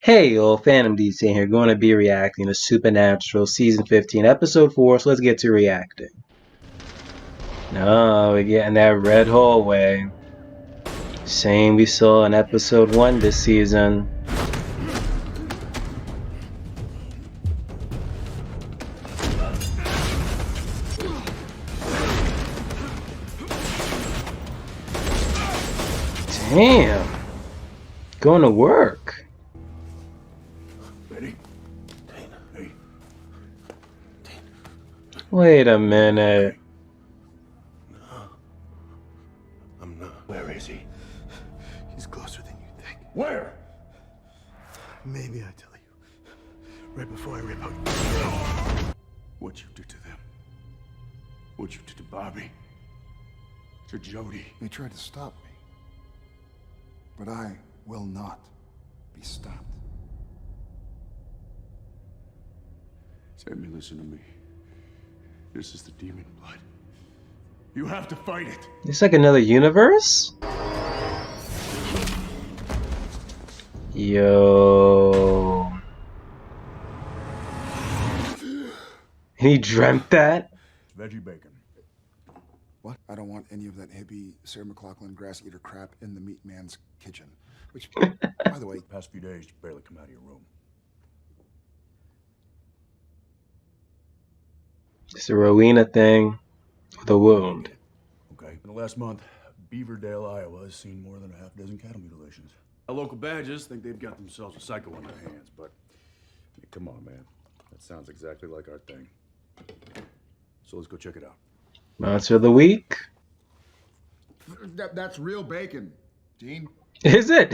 Hey yo, Fandom DC here, going to be reacting to Supernatural Season 15, Episode 4, so let's get to reacting. Oh, we're getting that red hallway. Same we saw in Episode 1 this season. Damn. Going to work. Betty? Dane, hey. Dane. Wait a minute. No. I'm not. Where is he? He's closer than you think. Where? Maybe I tell you. Right before I rip out what you did to them. What you did to Bobby. To Jody. They tried to stop me. But I will not be stopped. Sammy, listen to me. This is the demon blood. You have to fight it. It's like another universe? Yo. He dreamt that? Veggie bacon. What? I don't want any of that hippie Sarah McLachlan grass eater crap in the meat man's kitchen. Which, by the way, Past few days, you barely come out of your room. It's a Rowena thing with a wound. Okay. In the last month, Beaverdale, Iowa has seen more than a half dozen cattle mutilations. Our local badges think they've got themselves a psycho on their hands, but I mean, come on, man. That sounds exactly like our thing. So let's go check it out. Monster of the week? that's real bacon, Dean. Is it?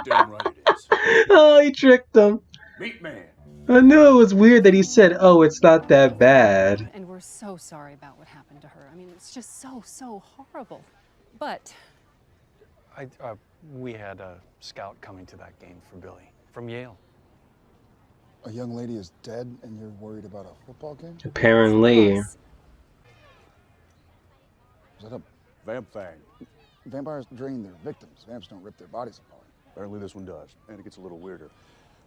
Damn right it is. Oh, he tricked him. Meat man. I knew it was weird that he said, oh, it's not that bad. And we're so sorry about what happened to her. I mean, it's just so horrible. But we had a scout coming to that game for Billy from Yale. A young lady is dead and you're worried about a football game? Apparently. yes, Is that a Vamp fang. vampires drain their victims? Vamps don't rip their bodies apart. Apparently this one does. And it gets a little weirder.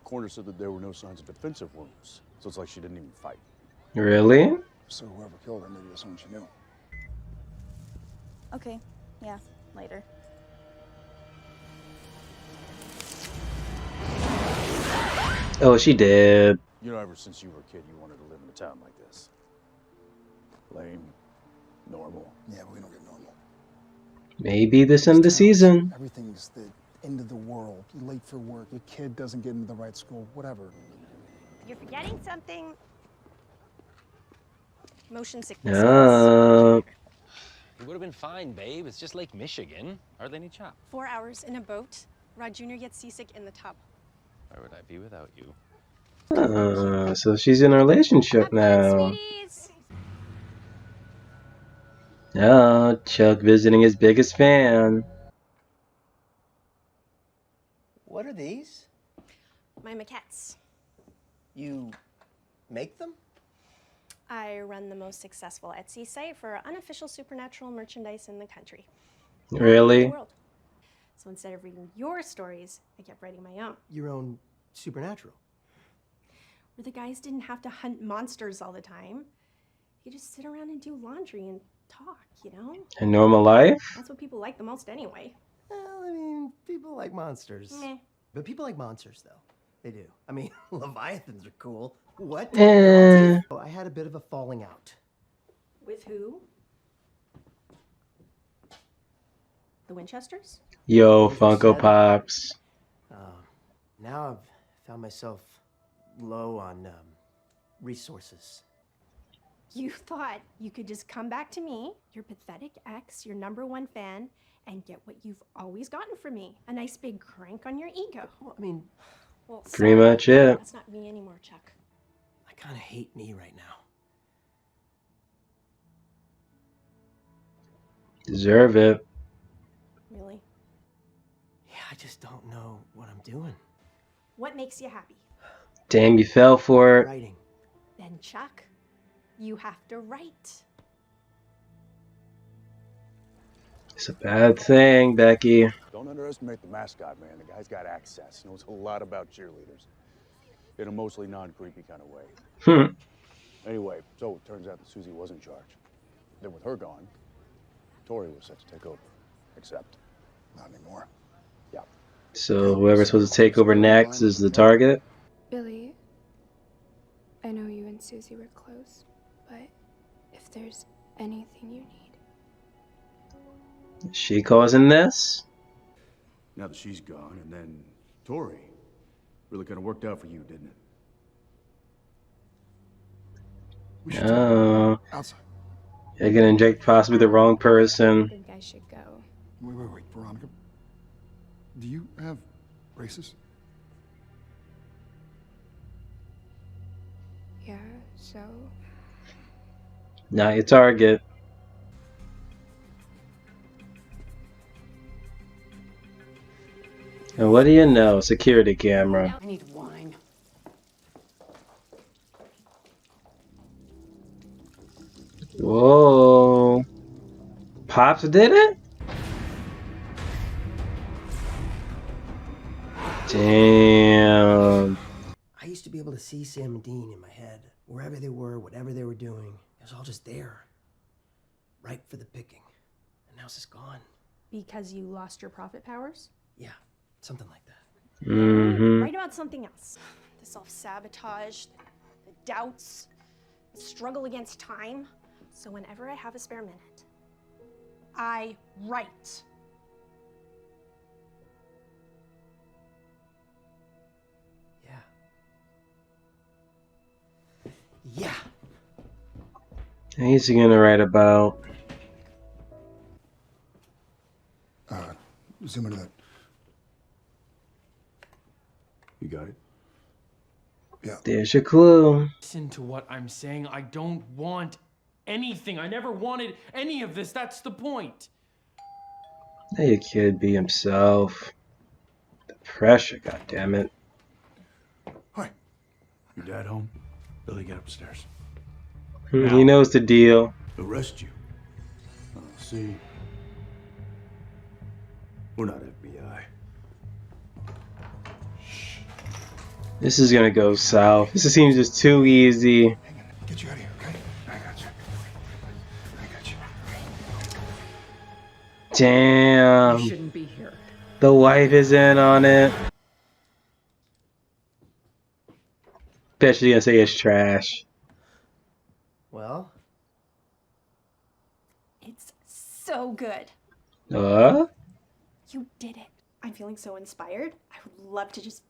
Coroner said that there were no signs of defensive wounds. So it's like she didn't even fight. Really? So whoever killed her, maybe it was someone she knew. Okay, yeah, later. Oh, she did. You know, ever since you were a kid, you wanted to live in a town like this. Lame. Normal. Yeah, but we don't get normal. Maybe this end of the season. Everything's the end of the world. You're late for work, your kid doesn't get into the right school, whatever. You're forgetting something. Motion sickness. Oh. It would have been fine, babe. It's just Lake Michigan. Hardly any chop. 4 hours in a boat. Rod Jr. gets seasick in the tub. Where would I be without you? So she's in a relationship now. Sweeties. Oh, Chuck visiting his biggest fan. What are these? My maquettes. You make them? I run the most successful Etsy site for unofficial supernatural merchandise in the country. Really? The world. So instead of reading your stories, I kept writing my own. Your own supernatural? Where the guys didn't have to hunt monsters all the time. You just sit around and do laundry and talk, you know? A normal life? That's what people like the most anyway. Well, I mean, people like monsters. Meh. But people like monsters, though. They do. I mean, leviathans are cool. What? Eh. Oh, I had a bit of a falling out. With who? The Winchesters? Yo, Funko Pops. Now I've found myself low on resources. You thought you could just come back to me, your pathetic ex, your #1 fan, and get what you've always gotten from me. A nice big crank on your ego. Well, I mean, Well, Pretty sorry, much it. That's not me anymore, Chuck. I kind of hate me right now. Deserve it. Really? Yeah, I just don't know what I'm doing. What makes you happy? Damn, you fell for it. Writing. Then, Chuck, you have to write. It's a bad thing, Becky. Don't Don't underestimate the mascot, man. The guy's got access. Knows a lot about cheerleaders. In a mostly non-creepy kind of way. Anyway, so it turns out that Susie was in charge. Then with her gone, Tori was set to take over. Except, Not anymore. yeah. So whoever's supposed to take over next is the target. Billy, I know you and Susie were close, but if there's anything you need. Is she causing this? Now that she's gone, and then Tori. Really kind of worked out for you, didn't it? We should Oh, talk outside. you're gonna inject possibly the wrong I person. think I should go. Wait, Veronica. Do you have braces? Yeah, so Not your target. And what do you know? Security camera. I need wine. Whoa. Pops did it? Damn. I used to be able to see Sam and Dean in my head. Wherever they were, whatever they were doing, it was all just there. Ripe for the picking. And now it's just gone. Because you lost your profit powers? Yeah, something like that. Mm-hmm. Write about something else. The self-sabotage, the doubts, the struggle against time. So whenever I have a spare minute, I write. Yeah. Yeah. He's gonna write about. Zoom into that. You got it? Yeah. There's your clue. Listen to what I'm saying. I don't want anything. I never wanted any of this. That's the point. Let your kid be himself. The pressure, goddammit. Hi. Your dad home? Billy, get upstairs. He knows the deal. Arrest you. See? We're not FBI. This is gonna go south. This seems just too easy. Hang on. Get you out of here, okay? I got you. I got you. Damn. Shouldn't be here. The wife is in on it. Bet she's gonna say it's trash. Well, It's so good. You did it. I'm feeling so inspired. I would love to just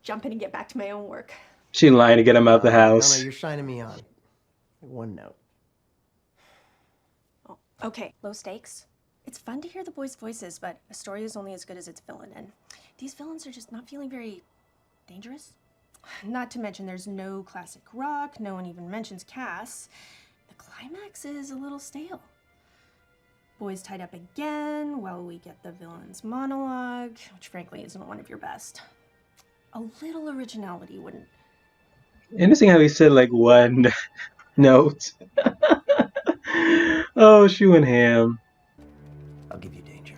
jump in and get back to my own work. She lying to get him out the no, house. you're shining me on. One note. Oh, okay, low stakes. It's fun to hear the boys' voices, but a story is only as good as its villain, and these villains are just not feeling very dangerous. Not to mention there's no classic rock, no one even mentions Cass. The climax is a little stale. Boys tied up again, while we get the villain's monologue, which frankly isn't one of your best. A little originality wouldn't. Interesting how he said like one note. Oh, shoe and ham. I'll give you danger.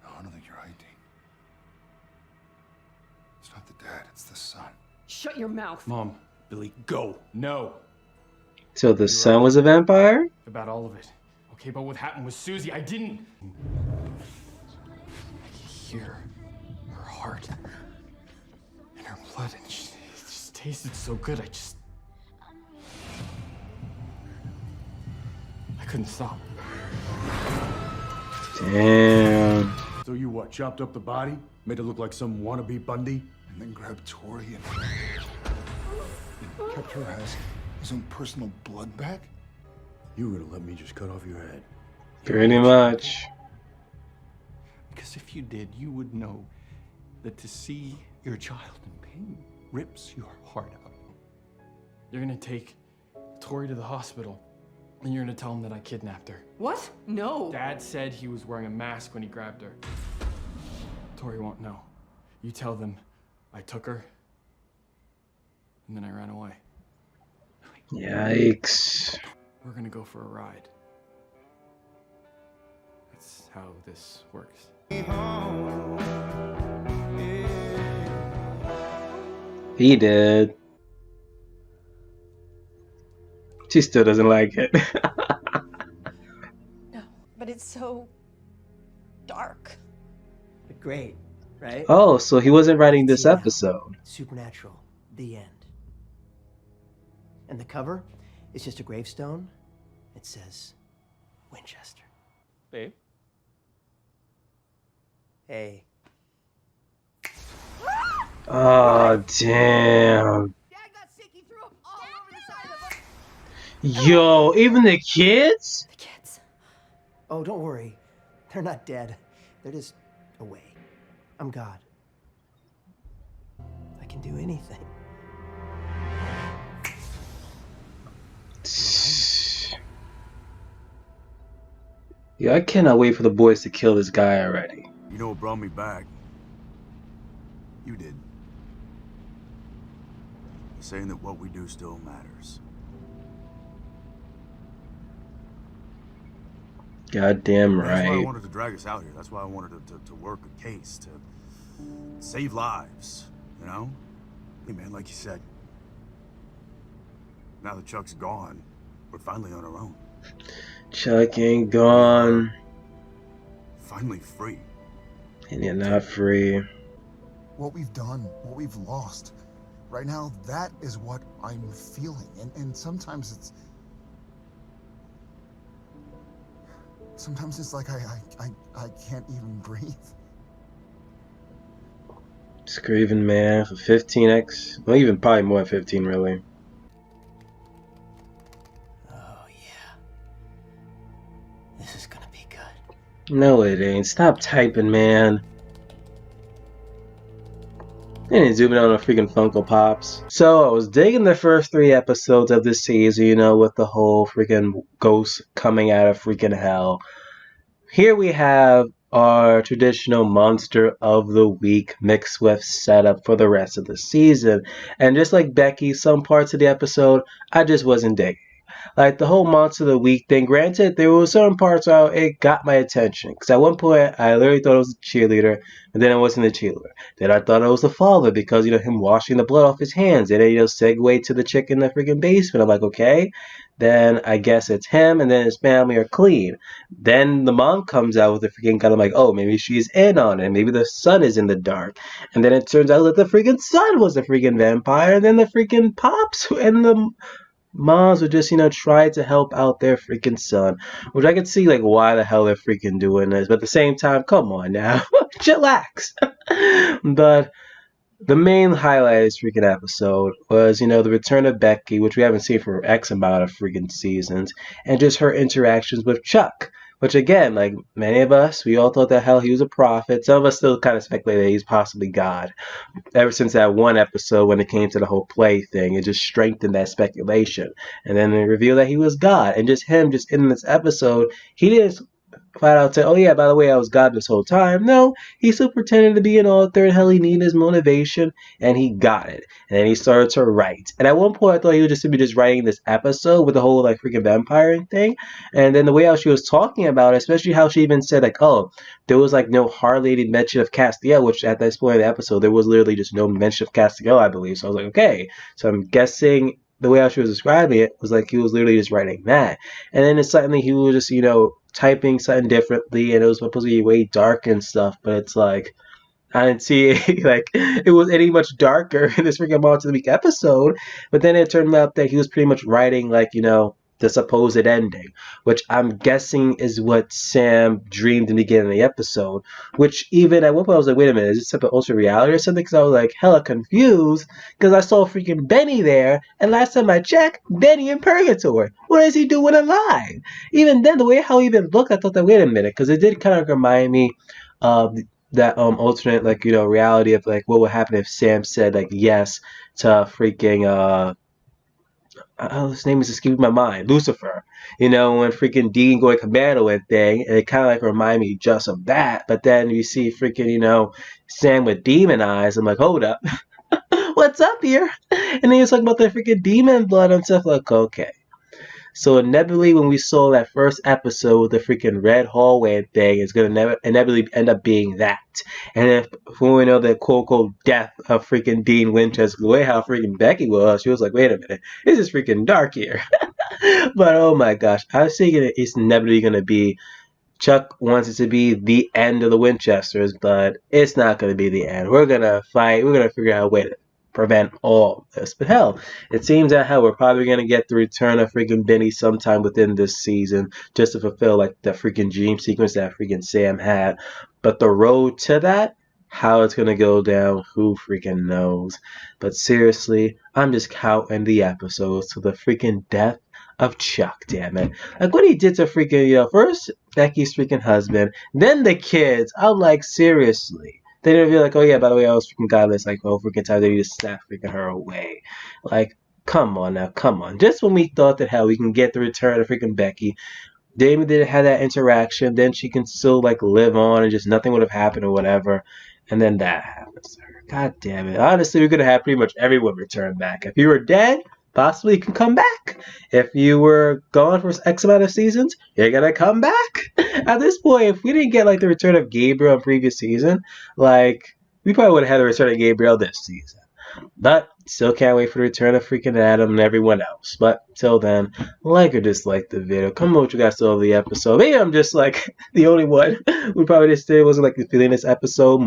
No, I don't think you're right, Dean. It's not the dad, it's the son. Shut your mouth. Mom, Billy, go. No. So the son was a vampire? About all of it. Okay, but what happened with Susie, I didn't. I could hear her heart and her blood, and it just tasted so good. I couldn't stop. Damn. So you what, chopped up the body? Made it look like some wannabe Bundy? And then grabbed Tori and kept her as his own personal blood bag? You were gonna let me just cut off your head. Pretty much. Because if you did, you would know that to see your child in pain rips your heart out. You're gonna take Tori to the hospital, and you're gonna tell him that I kidnapped her. What? No. Dad said he was wearing a mask when he grabbed her. Tori won't know. You tell them I took her, and then I ran away. Yikes. We're gonna go for a ride. It's That's how this works. He did. She still doesn't like it. No, but it's so dark. But great, right? Oh, so he wasn't writing You can this see it now. episode. Supernatural. The end. And the cover is just a gravestone. It says Winchester. Babe? Hey. Oh, damn. Dad got sick. He threw up all over the side of the book. Yo, even the kids? The kids. Oh, don't worry. They're not dead. They're just away. I'm God. I can do anything. Yeah, I cannot wait for the boys to kill this guy already. You know what brought me back? You did. Saying that what we do still matters. Goddamn That's why I right. wanted to drag us out here. That's why I wanted to work a case, to save lives, you know? Hey man, like you said, now that Chuck's gone, we're finally on our own. Chuck ain't gone. Finally free. And you're not free. What we've done, what we've lost. Right now, that is what I'm feeling. And sometimes it's... Sometimes it's like I can't even breathe. Scraven man for 15x. Well, even probably more than 15, really. Oh, yeah. This is gonna be good. No, it ain't. Stop typing, man. And zooming on the freaking Funko Pops. So I was digging the first 3 episodes of this season, you know, with the whole freaking ghost coming out of freaking hell. Here we have our traditional monster of the week mixed with setup for the rest of the season. And just like Becky, some parts of the episode I just wasn't digging. Like the whole monster of the week thing, granted, there were certain parts where it got my attention. Because at one point, I literally thought it was a cheerleader, and then it wasn't a cheerleader. Then I thought it was the father because, you know, him washing the blood off his hands. And then, you know, segue to the chick in the freaking basement. I'm like, okay, then I guess it's him, and then his family are clean. Then the mom comes out with the freaking gun. I'm like, oh, maybe she's in on it. Maybe the son is in the dark. And then it turns out that the freaking son was a freaking vampire. And then the freaking pops and the moms would just, you know, try to help out their freaking son. Which I could see, like, why the hell they're freaking doing this. But at the same time, come on now. Chillax. But the main highlight of this freaking episode was, you know, the return of Becky, which we haven't seen for X amount of freaking seasons. And just her interactions with Chuck. Which, again, like many of us, we all thought that hell he was a prophet. Some of us still kind of speculate that he's possibly God. Ever since that one episode when it came to the whole play thing, it just strengthened that speculation. And then they revealed that he was God. And just him, just in this episode, he didn't flat out say, oh yeah, by the way, I was God this whole time. No, he still pretended to be an author and hell he needed his motivation, and he got it. And then he started to write. And at one point I thought he was just be just writing this episode with the whole like freaking vampire thing. And then the way how she was talking about it, especially how she even said like, oh, there was like no hardly mention of Castiel, which at this point in the episode there was literally just no mention of Castiel, I believe. So I was like, okay. So I'm guessing the way how she was describing it was like he was literally just writing that. And then it's suddenly he was just, you know, typing something differently, and it was supposed to be way dark and stuff, but it's like I didn't see it, like it was any much darker in this freaking Monster of the Week episode. But then it turned out that he was pretty much writing like, you know, the supposed ending, which I'm guessing is what Sam dreamed in the beginning of the episode. Which even at one point I was like, wait a minute, is this something ultra reality or something? Because I was like hella confused because I saw freaking Benny there, and last time I checked, Benny in purgatory. What is he doing alive? Even then, the way how he even looked, I thought that wait a minute, because it did kind of remind me of that alternate like, you know, reality of like what would happen if Sam said like yes to freaking his name is escaping my mind, Lucifer. You know, when freaking Dean going commando and thing, and it kind of like remind me just of that. But then you see freaking, you know, Sam with demon eyes. I'm like, hold up, what's up here? And then he's talking about the freaking demon blood and stuff. Like, okay. So inevitably, when we saw that first episode with the freaking red hallway thing, it's gonna inevitably end up being that. And if when we know the quote unquote death of freaking Dean Winchester, the way how freaking Becky was, she was like, wait a minute, this is freaking dark here. But oh my gosh, I was thinking it's inevitably gonna be Chuck wants it to be the end of the Winchesters, but it's not going to be the end. We're going to fight. We're going to figure out a way to prevent all this. But hell, it seems that hell, we're probably going to get the return of freaking Benny sometime within this season just to fulfill like the freaking dream sequence that freaking Sam had. But the road to that, how it's going to go down, who freaking knows. But seriously, I'm just counting the episodes to the freaking death of Chuck, damn it. Like what he did to freaking, first Becky's freaking husband, then the kids. I'm like, seriously. They didn't be like, oh yeah, by the way, I was freaking godless. Like, oh, freaking time they just snap freaking her away. Like, come on now, come on. Just when we thought that hell we can get the return of freaking Becky, Damon didn't have that interaction, then she can still like live on and just nothing would have happened or whatever. And then that happens to her. God damn it. Honestly, we're gonna have pretty much everyone return back. If you were dead, possibly you can come back. If you were gone for X amount of seasons, you're gonna come back. At this point, if we didn't get like the return of Gabriel in previous season, like we probably would have had the return of Gabriel this season. But still can't wait for the return of freaking Adam and everyone else. But till then, like or dislike the video. Comment what you guys thought of the episode. Maybe I'm just like the only one who probably just wasn't like feeling this episode.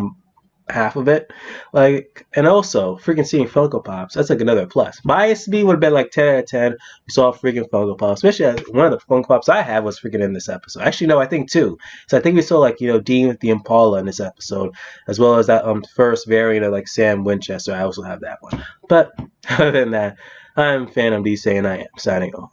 Half of it, like, and also freaking seeing Funko Pops, that's like another plus. Bias me would have been like 10 out of 10. We saw freaking Funko Pops, especially as one of the Funko Pops I had was freaking in this episode. Actually, no, I think two. So I think we saw like Dean with the Impala in this episode, as well as that first variant of like Sam Winchester. I also have that one. But other than that, I'm Phantom D saying I am signing off.